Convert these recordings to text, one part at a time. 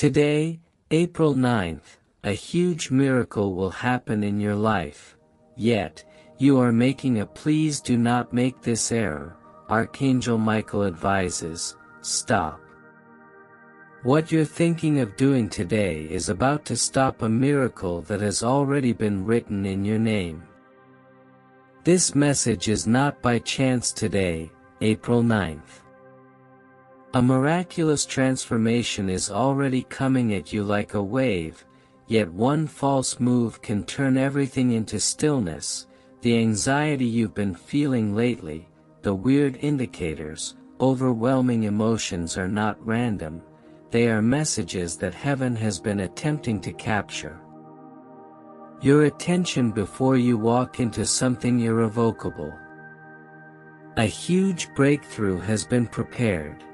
Today, April 9th, a huge miracle will happen in your life, yet, you are making a please do not make this error. Archangel Michael advises, stop. What you're thinking of doing today is about to stop a miracle that has already been written in your name. This message is not by chance today, April 9th. A miraculous transformation is already coming at you like a wave, yet one false move can turn everything into stillness. The anxiety you've been feeling lately, the weird indicators, overwhelming emotions are not random, they are messages that heaven has been attempting to capture your attention before you walk into something irrevocable. A huge breakthrough has been prepared.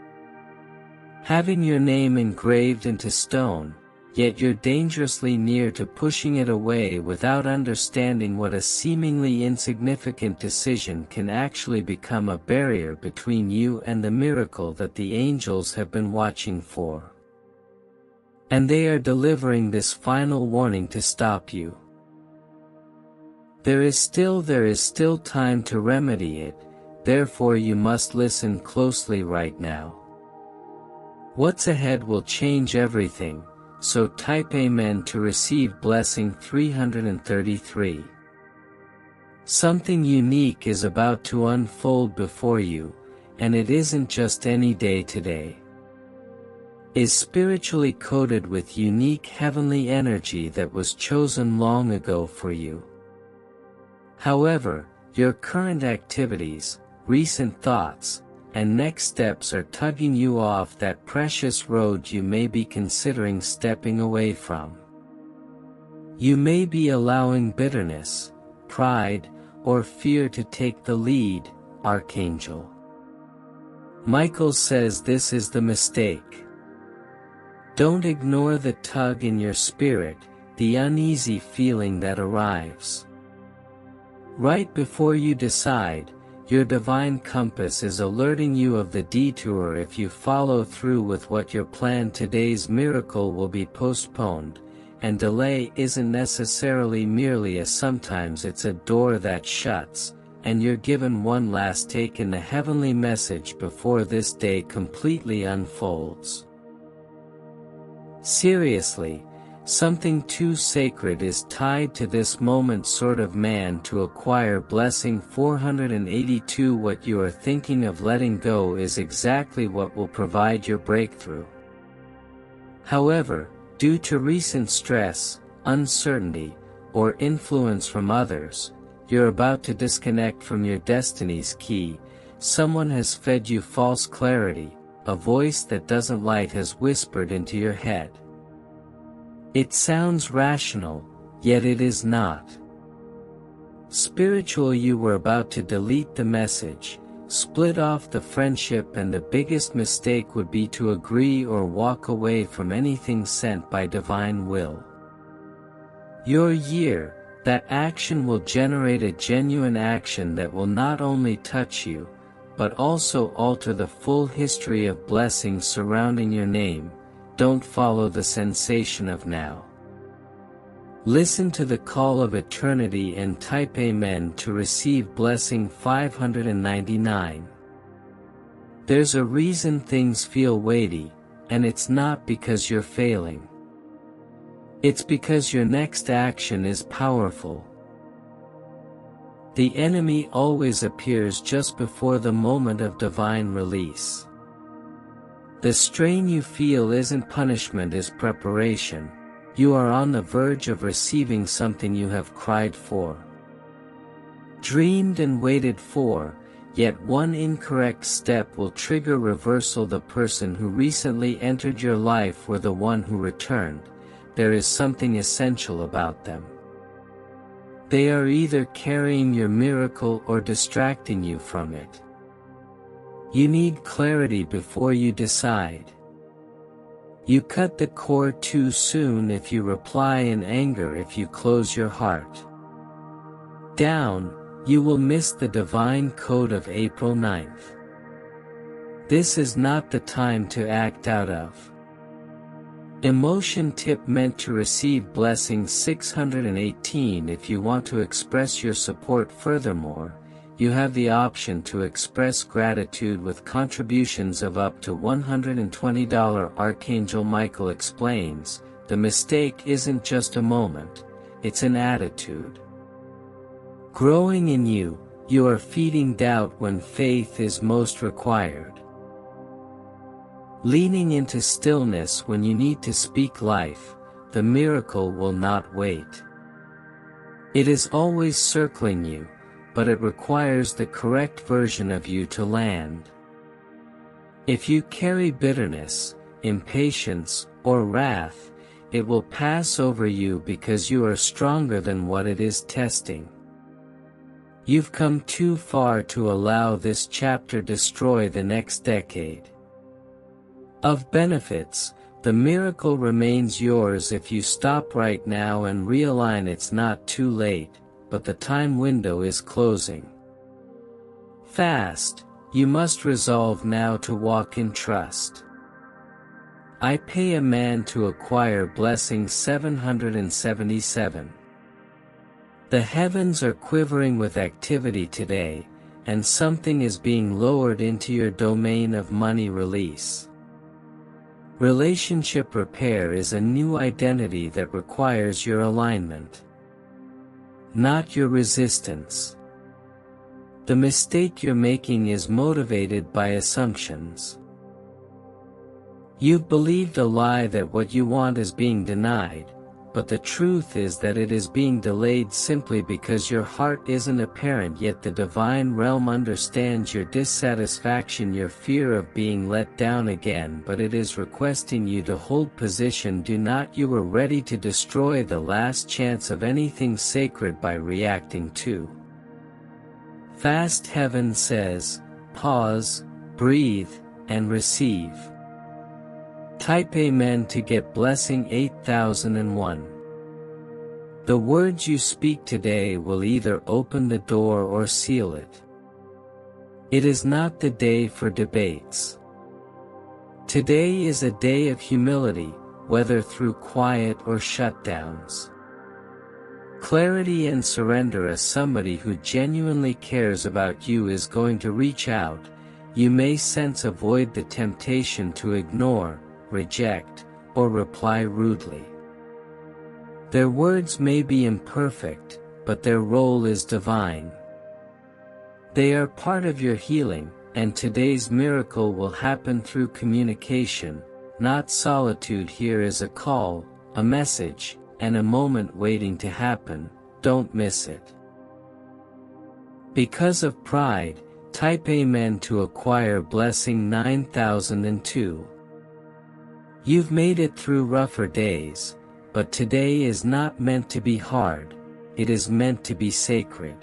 Having your name engraved into stone, yet you're dangerously near to pushing it away without understanding what a seemingly insignificant decision can actually become a barrier between you and the miracle that the angels have been watching for. And they are delivering this final warning to stop you. There is still time to remedy it, therefore you must listen closely right now. What's ahead will change everything. So type Amen to receive blessing 333. Something unique is about to unfold before you, and it isn't just any day today. Is spiritually coded with unique heavenly energy that was chosen long ago for you. However, your current activities, recent thoughts, and next steps are tugging you off that precious road you may be considering stepping away from. You may be allowing bitterness, pride, or fear to take the lead, Archangel Michael says this is the mistake. Don't ignore the tug in your spirit, the uneasy feeling that arrives. Right before you decide, your divine compass is alerting you of the detour if you follow through with what your plan. Today's miracle will be postponed, and delay isn't necessarily merely a sometimes it's a door that shuts, and you're given one last take in the heavenly message before this day completely unfolds. Seriously, something too sacred is tied to this moment. Sort of man to acquire blessing 482. What you are thinking of letting go is exactly what will provide your breakthrough. However, due to recent stress, uncertainty, or influence from others, you're about to disconnect from your destiny's key. Someone has fed you false clarity, a voice that doesn't light has whispered into your head. It sounds rational, yet it is not. Spiritual, you were about to delete the message, split off the friendship, and the biggest mistake would be to agree or walk away from anything sent by divine will. Your year, that action will generate a genuine action that will not only touch you, but also alter the full history of blessings surrounding your name. Don't follow the sensation of now. Listen to the call of eternity and type Amen to receive blessing 599. There's a reason things feel weighty, and it's not because you're failing. It's because your next action is powerful. The enemy always appears just before the moment of divine release. The strain you feel isn't punishment, is preparation. You are on the verge of receiving something you have cried for, dreamed and waited for, yet one incorrect step will trigger reversal. The person who recently entered your life or the one who returned, there is something essential about them. They are either carrying your miracle or distracting you from it. You need clarity before you decide. You cut the cord too soon if you reply in anger. If you close your heart down, you will miss the divine code of April 9th. This is not the time to act out of Emotion tip meant to receive blessings 618. If you want to express your support furthermore, you have the option to express gratitude with contributions of up to $120. Archangel Michael explains, the mistake isn't just a moment, it's an attitude. Growing in you, you are feeding doubt when faith is most required. Leaning into stillness when you need to speak life, the miracle will not wait. It is always circling you, but it requires the correct version of you to land. If you carry bitterness, impatience, or wrath, it will pass over you because you are stronger than what it is testing. You've come too far to allow this chapter destroy the next decade. Of benefits, the miracle remains yours if you stop right now and realign. It's not too late, but the time window is closing. Fast, you must resolve now to walk in trust. I pay a man to acquire blessing 777. The heavens are quivering with activity today, and something is being lowered into your domain of money release. Relationship repair is a new identity that requires your alignment, not your resistance. The mistake you're making is motivated by assumptions. You've believed a lie that what you want is being denied, but the truth is that it is being delayed simply because your heart isn't apparent yet. The divine realm understands your dissatisfaction, your fear of being let down again, but it is requesting you to hold position. Do not. You are ready to destroy the last chance of anything sacred by reacting to. Fast. Heaven says, pause, breathe, and receive. Type Amen to get blessing 8001. The words you speak today will either open the door or seal it. It is not the day for debates. Today is a day of humility, whether through quiet or shutdowns. Clarity and surrender. As somebody who genuinely cares about you is going to reach out, you may sense avoid the temptation to ignore, reject, or reply rudely. Their words may be imperfect, but their role is divine. They are part of your healing, and today's miracle will happen through communication, not solitude. Here is a call, a message, and a moment waiting to happen. Don't miss it. Because of pride, type Amen to acquire blessing 9002. You've made it through rougher days, but today is not meant to be hard, it is meant to be sacred.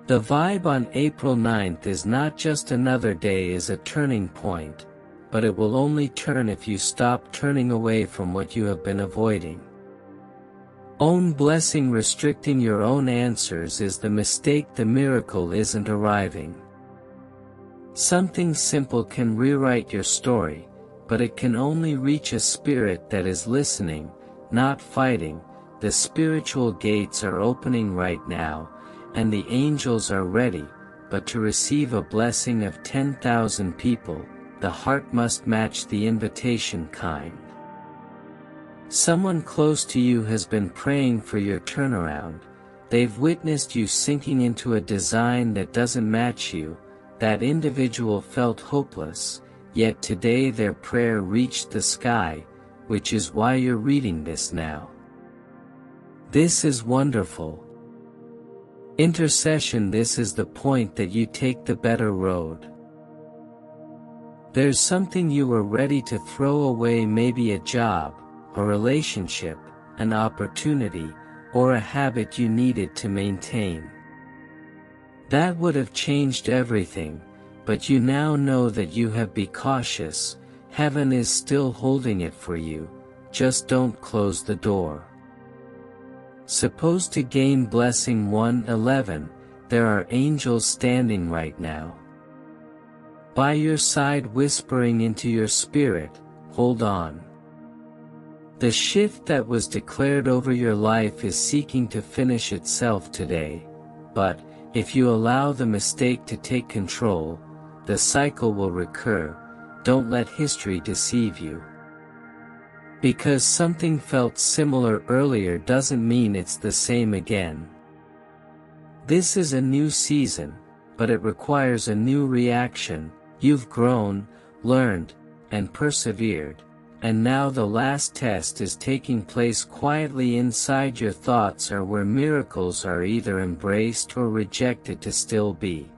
The vibe on April 9th is not just another day, is a turning point, but it will only turn if you stop turning away from what you have been avoiding. Own blessing. Restricting your own answers is the mistake. The miracle isn't arriving. Something simple can rewrite your story, but it can only reach a spirit that is listening, not fighting. The spiritual gates are opening right now, and the angels are ready, but to receive a blessing of 10,000 people, the heart must match the invitation kind. Someone close to you has been praying for your turnaround. They've witnessed you sinking into a design that doesn't match you. That individual felt hopeless, yet today their prayer reached the sky, which is why you're reading this now. This is wonderful. Intercession. This is the point that you take the better road. There's something you were ready to throw away, maybe a job, a relationship, an opportunity, or a habit you needed to maintain. That would have changed everything, but you now know that you have. Be cautious, heaven is still holding it for you, just don't close the door. Supposed to gain blessing 111, there are angels standing right now by your side, whispering into your spirit, hold on. The shift that was declared over your life is seeking to finish itself today, but, if you allow the mistake to take control, the cycle will recur. Don't let history deceive you. Because something felt similar earlier doesn't mean it's the same again. This is a new season, but it requires a new reaction. You've grown, learned, and persevered, and now the last test is taking place quietly inside your thoughts, or where miracles are either embraced or rejected to still be.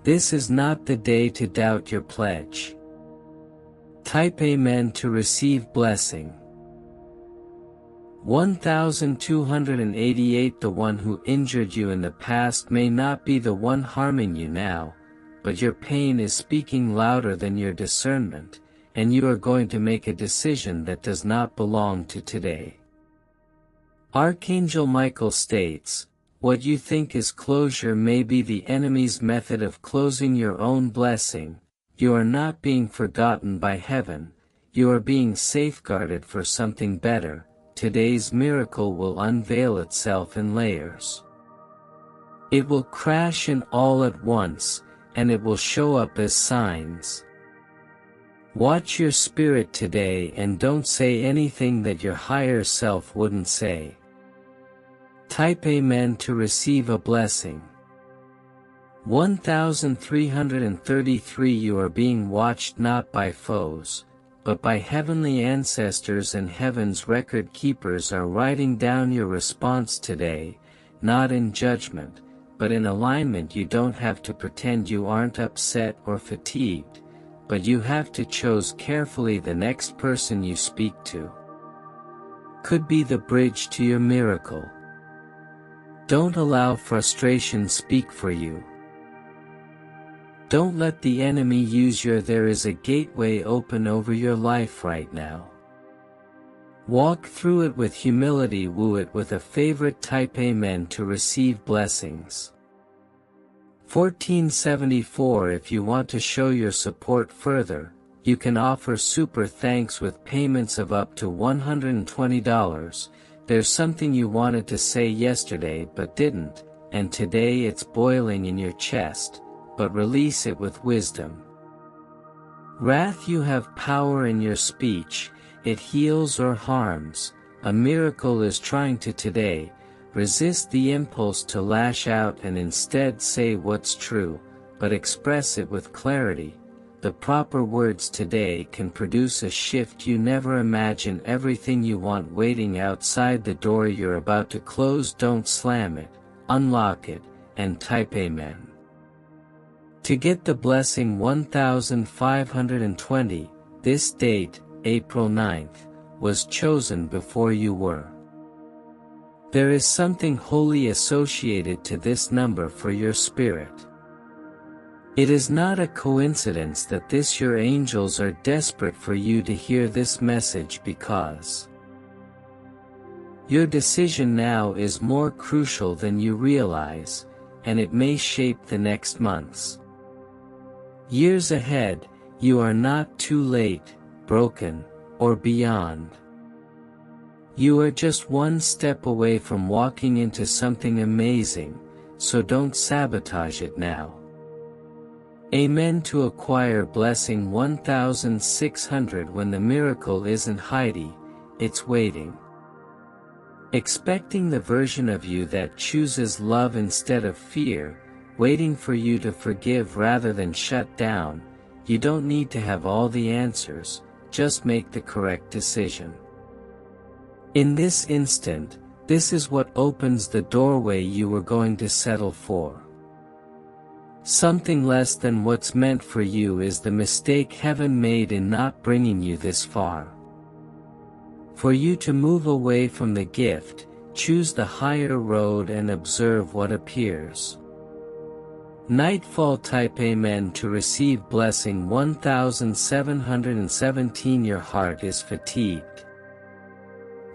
This is not the day to doubt your pledge. Type Amen to receive blessing. 1288. The one who injured you in the past may not be the one harming you now, but your pain is speaking louder than your discernment, and you are going to make a decision that does not belong to today. Archangel Michael states, what you think is closure may be the enemy's method of closing your own blessing. You are not being forgotten by heaven, you are being safeguarded for something better. Today's miracle will unveil itself in layers. It will crash in all at once, and it will show up as signs. Watch your spirit today and don't say anything that your higher self wouldn't say. Type Amen to receive a blessing. 1333. You are being watched not by foes, but by heavenly ancestors, and heaven's record keepers are writing down your response today, not in judgment, but in alignment. You don't have to pretend you aren't upset or fatigued, but you have to choose carefully. The next person you speak to could be the bridge to your miracle. Don't allow frustration speak for you. Don't let the enemy use your. There is a gateway open over your life right now. Walk through it with humility. Woo it with a favorite. Type Amen to receive blessings. 1474. If you want to show your support further, you can offer super thanks with payments of up to $120. There's something you wanted to say yesterday but didn't, and today it's boiling in your chest, but release it with wisdom. Wrath. You have power in your speech, it heals or harms. A miracle is trying to today. Resist the impulse to lash out and instead say what's true, but express it with clarity. The proper words today can produce a shift you never imagined. Everything you want waiting outside the door you're about to close. Don't slam it, unlock it, and type Amen. To get the blessing 1520, this date, April 9th, was chosen before you were. There is something holy associated to this number for your spirit. It is not a coincidence that your angels are desperate for you to hear this message, because your decision now is more crucial than you realize, and it may shape the next months. Years ahead. You are not too late, broken, or beyond. You are just one step away from walking into something amazing, so don't sabotage it now. Amen to acquire blessing 1600. When the miracle isn't hiding, it's waiting. Expecting the version of you that chooses love instead of fear, waiting for you to forgive rather than shut down. You don't need to have all the answers, just make the correct decision. In this instant, this is what opens the doorway you were going to settle for. Something less than what's meant for you is the mistake heaven made in not bringing you this far. For you to move away from the gift, choose the higher road and observe what appears. Nightfall. Type Amen to receive blessing 1717. Your heart is fatigued.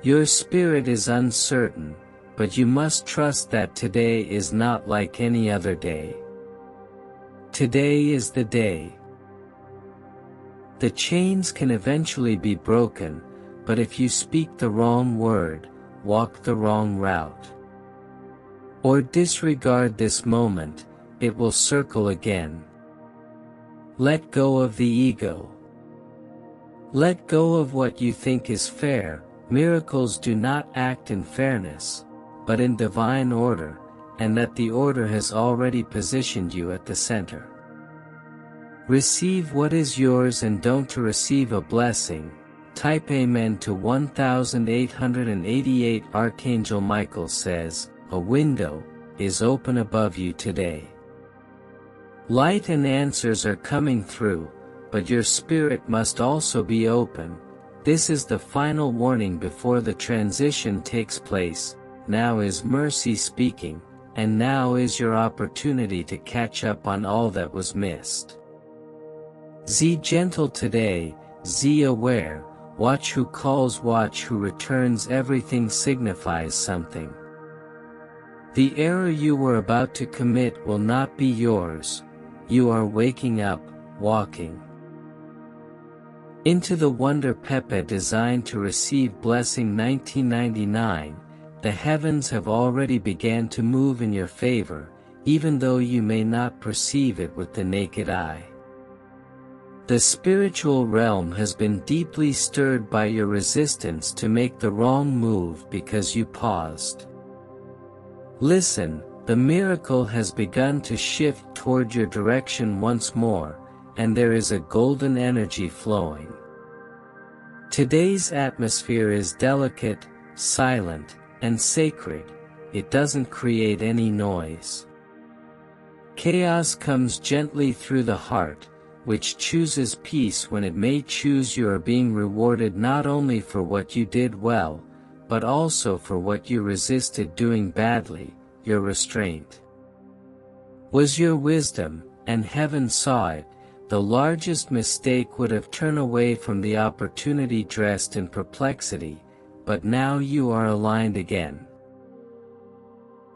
Your spirit is uncertain, but you must trust that today is not like any other day. Today is the day. The chains can eventually be broken, but if you speak the wrong word, walk the wrong route, or disregard this moment, it will circle again. Let go of the ego. Let go of what you think is fair. Miracles do not act in fairness, but in divine order, and that the order has already positioned you at the center. Receive what is yours and don't to receive a blessing. Type Amen to 1888. Archangel Michael says, a window is open above you today. Light and answers are coming through, but your spirit must also be open. This is the final warning before the transition takes place. Now is mercy speaking, and now is your opportunity to catch up on all that was missed. Be gentle today, be aware, watch who calls, watch who returns. Everything signifies something. The error you were about to commit will not be yours. You are waking up, walking into the wonder Pepe designed to receive blessing. 1999, the heavens have already began to move in your favor, even though you may not perceive it with the naked eye. The spiritual realm has been deeply stirred by your resistance to make the wrong move because you paused. Listen, the miracle has begun to shift toward your direction once more, and there is a golden energy flowing. Today's atmosphere is delicate, silent, and sacred. It doesn't create any noise. Chaos comes gently through the heart, which chooses peace when it may choose. You are being rewarded not only for what you did well, but also for what you resisted doing badly. Your restraint was your wisdom, and heaven saw it. The largest mistake would have turned away from the opportunity dressed in perplexity, but now you are aligned again.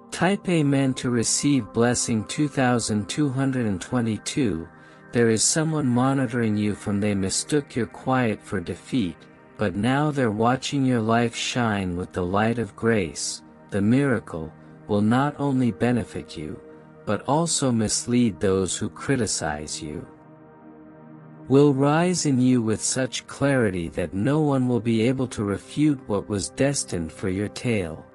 Type Amen to receive blessing 2222. There is someone monitoring you from they mistook your quiet for defeat, but now they're watching your life shine with the light of grace. The miracle will not only benefit you, but also mislead those who criticize you. Will rise in you with such clarity that no one will be able to refute what was destined for your tale.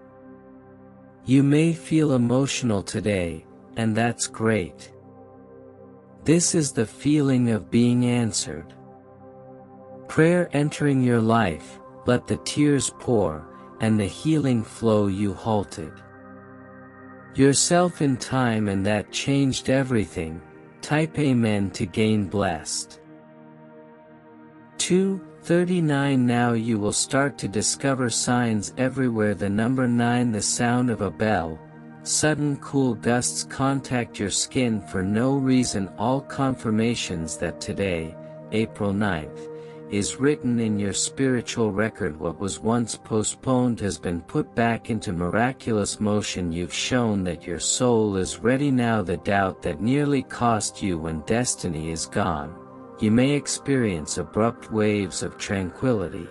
You may feel emotional today, and that's great. This is the feeling of being answered. Prayer entering your life, let the tears pour, and the healing flow. You halted yourself in time, and that changed everything. Type Amen to gain blessed. 239. Now you will start to discover signs everywhere. The number 9, the sound of a bell. Sudden cool gusts contact your skin for no reason. All confirmations that today, April 9th, is written in your spiritual record. What was once postponed has been put back into miraculous motion. You've shown that your soul is ready now. The doubt that nearly cost you when destiny is gone. You may experience abrupt waves of tranquility,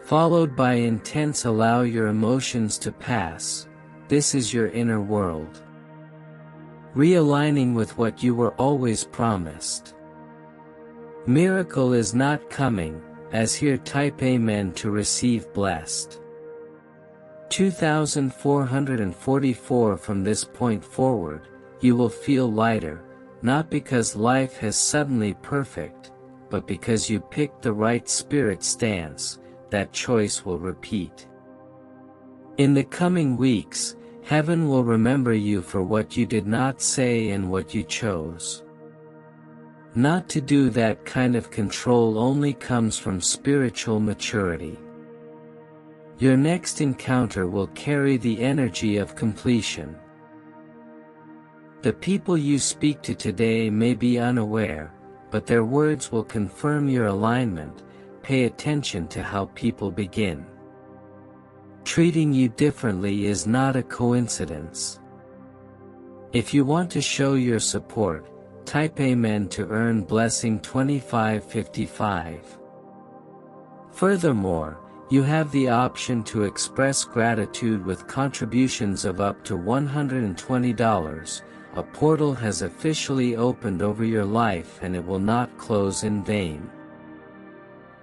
followed by intense. Allow your emotions to pass. This is your inner world realigning with what you were always promised. Miracle is not coming, as here. Type Amen to receive blessed. 2444. From this point forward, you will feel lighter, not because life has suddenly perfect, but because you picked the right spirit stance. That choice will repeat. In the coming weeks, heaven will remember you for what you did not say and what you chose not to do. That kind of control only comes from spiritual maturity. Your next encounter will carry the energy of completion. The people you speak to today may be unaware, but their words will confirm your alignment. Pay attention to how people begin treating you differently is not a coincidence. If you want to show your support, type Amen to earn blessing 2555. Furthermore, You have the option to express gratitude with contributions of up to $120. A portal has officially opened over your life and it will not close in vain.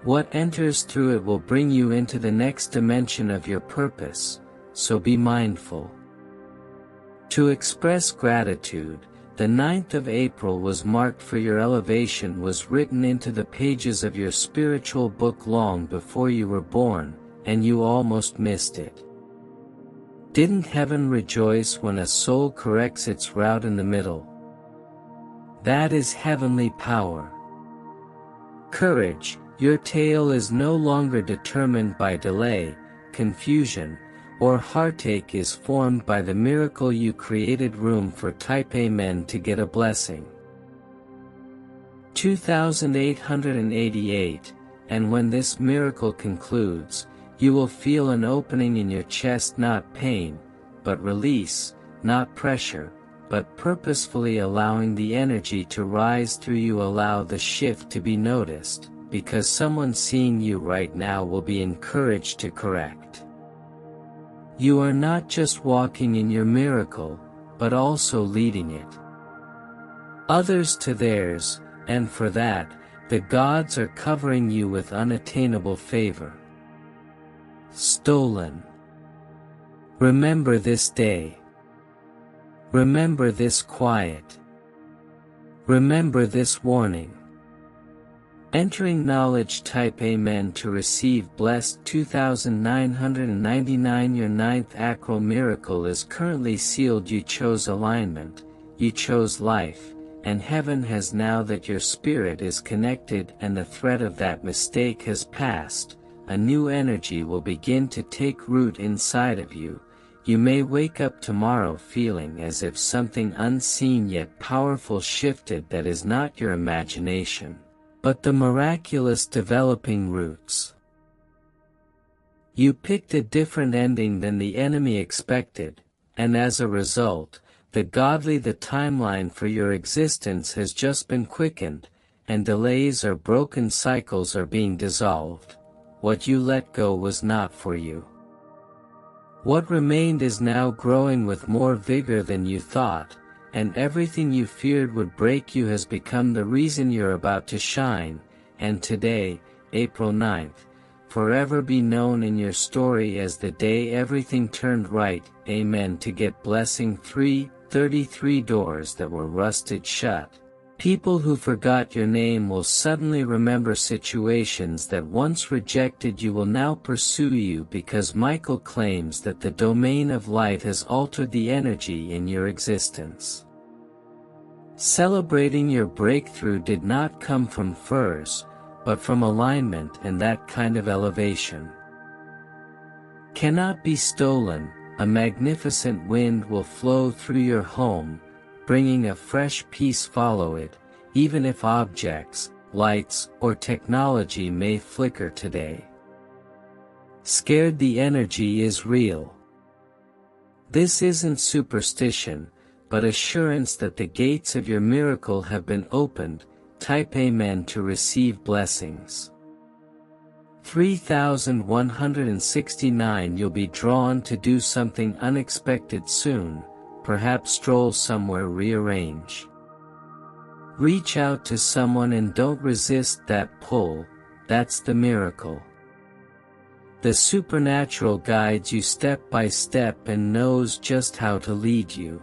What enters through it will bring you into the next dimension of your purpose, so be mindful. To express gratitude, the 9th of April was marked for your elevation was written into the pages of your spiritual book long before you were born, and you almost missed it. Didn't heaven rejoice when a soul corrects its route in the middle? That is heavenly power. Courage, your tale is no longer determined by delay, confusion, or heartache is formed by the miracle you created. Room for type Amen to get a blessing. 2888, and when this miracle concludes, you will feel an opening in your chest, not pain, but release, not pressure, but purposefully allowing the energy to rise through you. Allow the shift to be noticed, because someone seeing you right now will be encouraged to correct. You are not just walking in your miracle, but also leading it. Others to theirs, and for that, the gods are covering you with unattainable favor. Stolen. Remember this day. Remember this quiet. Remember this warning. Entering knowledge, type Amen to receive blessed. 2999. Your 9th acral miracle is currently sealed. You chose alignment, you chose life, and heaven has now that your spirit is connected and the threat of that mistake has passed. A new energy will begin to take root inside of you. You may wake up tomorrow feeling as if something unseen yet powerful shifted. That is not your imagination, but the miraculous developing roots. You picked a different ending than the enemy expected, and as a result, the timeline for your existence has just been quickened, and delays or broken cycles are being dissolved. What you let go was not for you. What remained is now growing with more vigor than you thought, and everything you feared would break you has become the reason you're about to shine. And today, April 9th, forever be known in your story as the day everything turned right. Amen. To get blessing. 33 doors that were rusted shut. People who forgot your name will suddenly remember. Situations that once rejected you will now pursue you, because Michael claims that the domain of light has altered the energy in your existence. Celebrating your breakthrough did not come from furs, but from alignment, and that kind of elevation cannot be stolen. A magnificent wind will flow through your home, bringing a fresh peace. Follow it, even if objects, lights, or technology may flicker today. Scared? The energy is real. This isn't superstition, but assurance that the gates of your miracle have been opened. Type Amen to receive blessings. 3169. You'll be drawn to do something unexpected soon, perhaps stroll somewhere, rearrange. Reach out to someone and don't resist that pull. That's the miracle. The supernatural guides you step by step and knows just how to lead you.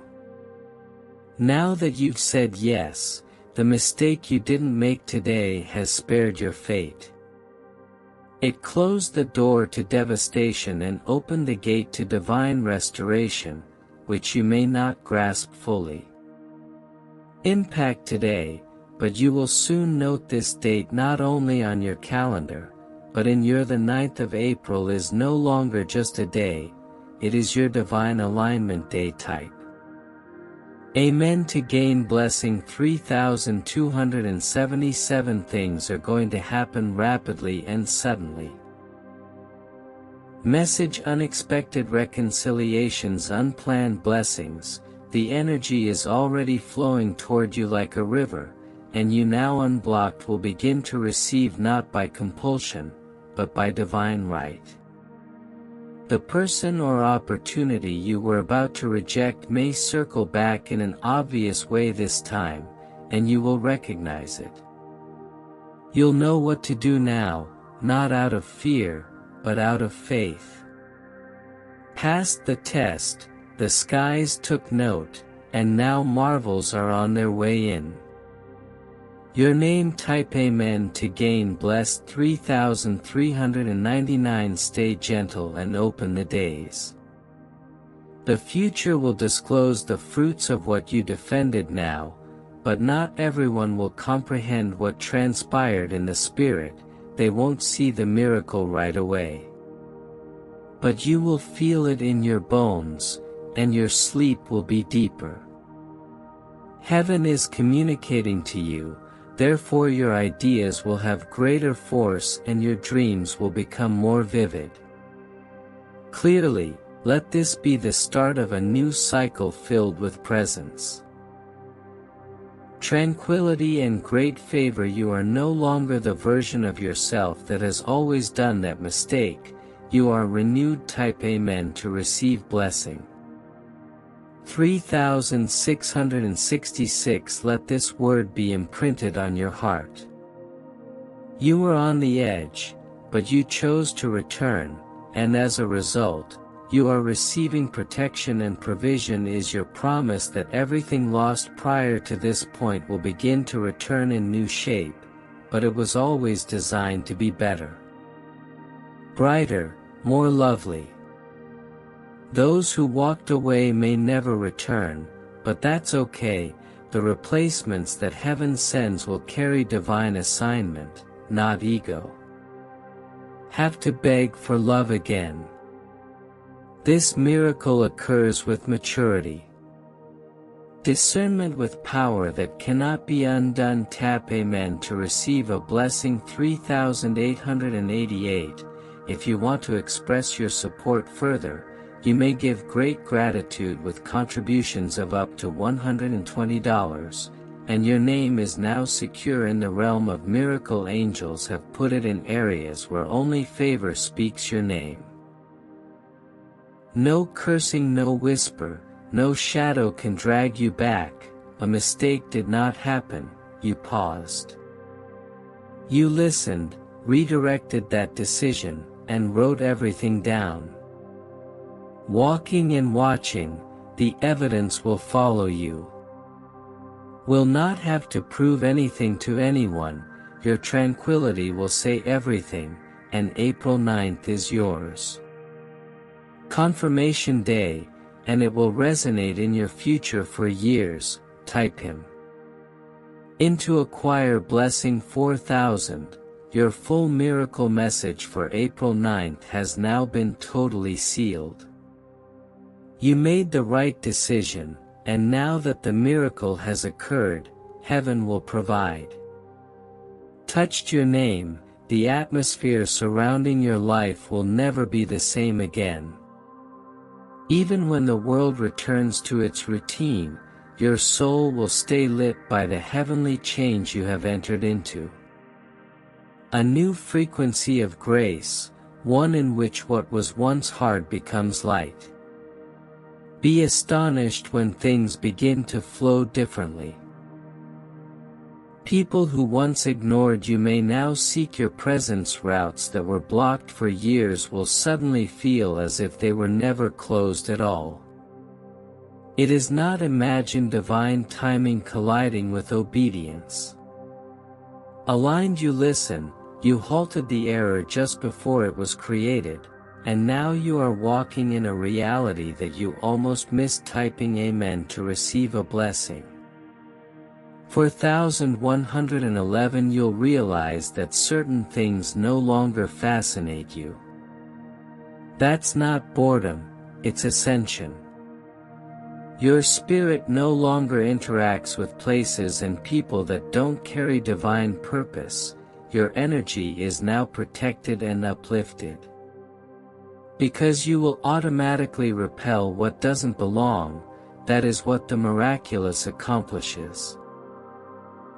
Now that you've said yes, the mistake you didn't make today has spared your fate. It closed the door to devastation and opened the gate to divine restoration, which you may not grasp fully. Impact today, but you will soon note this date not only on your calendar, but in your. The 9th of April is no longer just a day, it is your divine alignment day. Type Amen to gain blessing. 3277. Things are going to happen rapidly and suddenly. Message: unexpected reconciliations, unplanned blessings. The energy is already flowing toward you like a river, and you now unblocked will begin to receive not by compulsion, but by divine right. The person or opportunity you were about to reject may circle back in an obvious way this time, and you will recognize it. You'll know what to do now, not out of fear, but out of faith. Past the test, the skies took note, and now marvels are on their way in. Your name, type Amen to gain blessed 3,399. Stay gentle and open the days. The future will disclose the fruits of what you defended now, but not everyone will comprehend what transpired in the spirit. They won't see the miracle right away. But you will feel it in your bones, and your sleep will be deeper. Heaven is communicating to you, therefore your ideas will have greater force and your dreams will become more vivid. Clearly, let this be the start of a new cycle filled with presence. Tranquility and great favor. You are no longer the version of yourself that has always done that mistake. You are renewed. Type Amen to receive blessing. 3,666. Let this word be imprinted on your heart. You were on the edge, but you chose to return, and as a result, you are receiving protection and provision. Is your promise that everything lost prior to this point will begin to return in new shape, but it was always designed to be better, brighter, more lovely. Those who walked away may never return, but that's okay. The replacements that heaven sends will carry divine assignment, not ego. Have to beg for love again. This miracle occurs with maturity. Discernment with power that cannot be undone. Tap Amen to receive a blessing. 3,888. If you want to express your support further, you may give great gratitude with contributions of up to $120, and your name is now secure in the realm of miracle. Angels have put it in areas where only favor speaks your name. No cursing, no whisper, no shadow can drag you back. A mistake did not happen, you paused. You listened, redirected that decision, and wrote everything down. Walking and watching, the evidence will follow you. Will not have to prove anything to anyone. Your tranquility will say everything, and April 9th is yours. Confirmation day, and it will resonate in your future for years. Type him into acquire blessing. 4,000. Your full miracle message for April 9th has now been totally sealed. You made the right decision, and now that the miracle has occurred, heaven will provide. Touched your name, the atmosphere surrounding your life will never be the same again. Even when the world returns to its routine, your soul will stay lit by the heavenly change you have entered into. A new frequency of grace, one in which what was once hard becomes light. Be astonished when things begin to flow differently. People who once ignored you may now seek your presence. Routes that were blocked for years will suddenly feel as if they were never closed at all. It is not imagined divine timing colliding with obedience. Aligned. You listen, you halted the error just before it was created, and now you are walking in a reality that you almost missed. Typing Amen to receive a blessing. 4,111. You'll realize that certain things no longer fascinate you. That's not boredom, it's ascension. Your spirit no longer interacts with places and people that don't carry divine purpose. Your energy is now protected and uplifted. Because you will automatically repel what doesn't belong, that is what the miraculous accomplishes.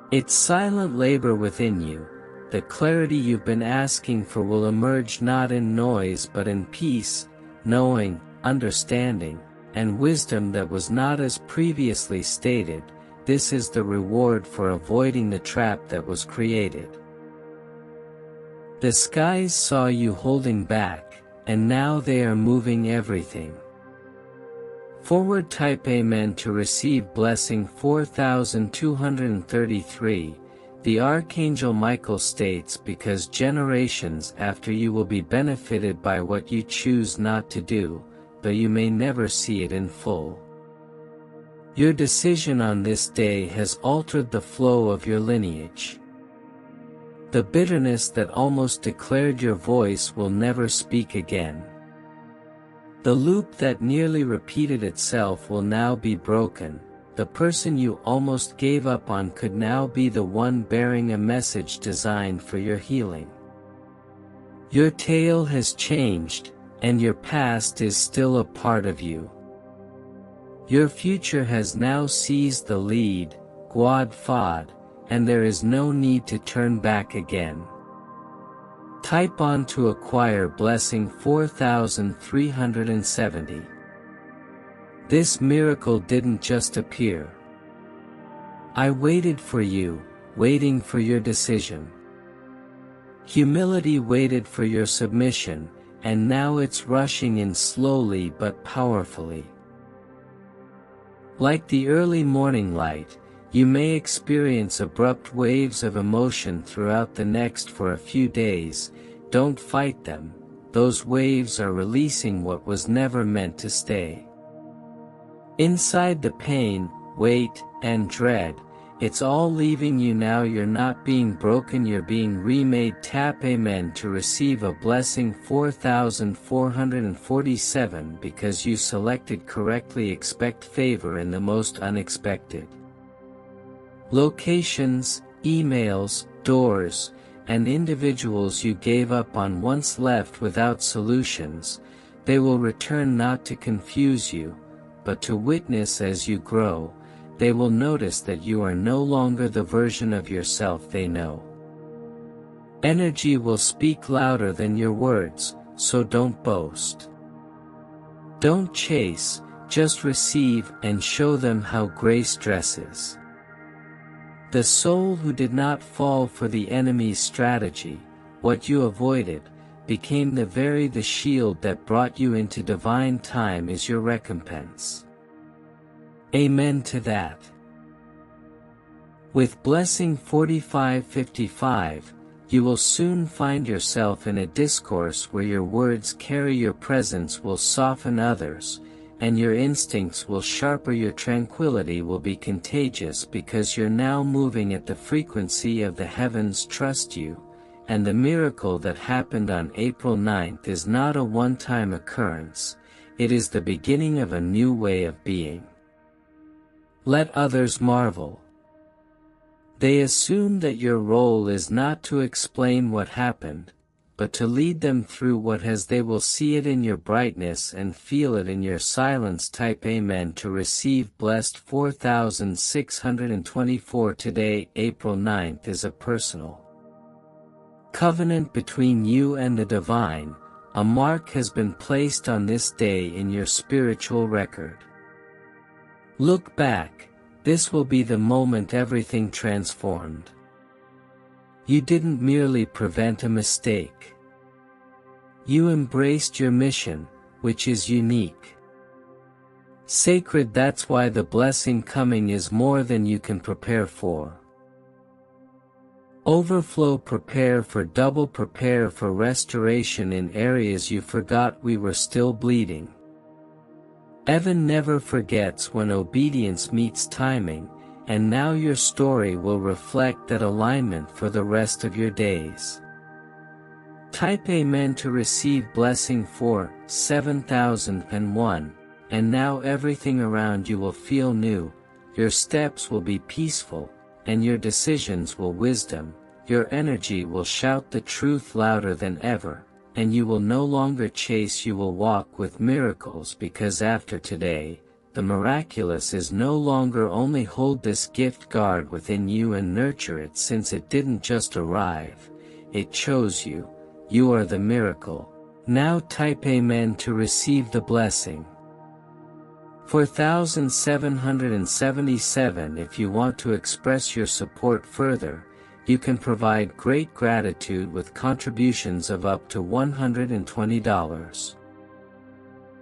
It's silent labor within you, the clarity you've been asking for will emerge not in noise but in peace, knowing, understanding, and wisdom that was not as previously stated. This is the reward for avoiding the trap that was created. The skies saw you holding back, and now they are moving everything forward. Type Amen to receive blessing 4233. The Archangel Michael states, because generations after you will be benefited by what you choose not to do, though you may never see it in full. Your decision on this day has altered the flow of your lineage. The bitterness that almost declared your voice will never speak again. The loop that nearly repeated itself will now be broken. The person you almost gave up on could now be the one bearing a message designed for your healing. Your tale has changed, and your past is still a part of you. Your future has now seized the lead, Guad Fad, and there is no need to turn back again. Type on to acquire blessing 4370. This miracle didn't just appear. I waited for you, waiting for your decision. Humility waited for your submission, and now it's rushing in slowly but powerfully. Like the early morning light, you may experience abrupt waves of emotion throughout the next for a few days. Don't fight them. Those waves are releasing what was never meant to stay. Inside the pain, weight, and dread, it's all leaving you now. You're not being broken, you're being remade. Tap Amen to receive a blessing 4447. Because you selected correctly, expect favor in the most unexpected locations, emails, doors, and individuals you gave up on once left without solutions. They will return not to confuse you, but to witness as you grow. They will notice that you are no longer the version of yourself they know. Energy will speak louder than your words, so don't boast. Don't chase, just receive and show them how grace dresses. The soul who did not fall for the enemy's strategy, what you avoided, became the shield that brought you into divine time is your recompense. Amen to that. With blessing 4555, you will soon find yourself in a discourse where your words carry your presence will soften others, and your instincts will sharper. Your tranquility will be contagious because you're now moving at the frequency of the heavens. Trust you, and the miracle that happened on April 9th is not a one-time occurrence, it is the beginning of a new way of being. Let others marvel. They assume that your role is not to explain what happened, but to lead them through what has. They will see it in your brightness and feel it in your silence. Type Amen to receive blessed 4624. Today, April 9th, is a personal covenant between you and the divine. A mark has been placed on this day in your spiritual record. Look back, this will be the moment everything transformed. You didn't merely prevent a mistake. You embraced your mission, which is unique. Sacred. That's why the blessing coming is more than you can prepare for. Overflow. Prepare for double. Prepare for restoration in areas you forgot we were still bleeding. Heaven never forgets when obedience meets timing, and now your story will reflect that alignment for the rest of your days. Type Amen to receive blessing 7001, and now everything around you will feel new, your steps will be peaceful, and your decisions will wisdom. Your energy will shout the truth louder than ever, and you will no longer chase. You will walk with miracles, because after today, the miraculous is no longer. Only hold this gift, guard within you and nurture it, since it didn't just arrive, it chose you. You are the miracle. Now type Amen to receive the blessing. 4777. If you want to express your support further, you can provide great gratitude with contributions of up to $120.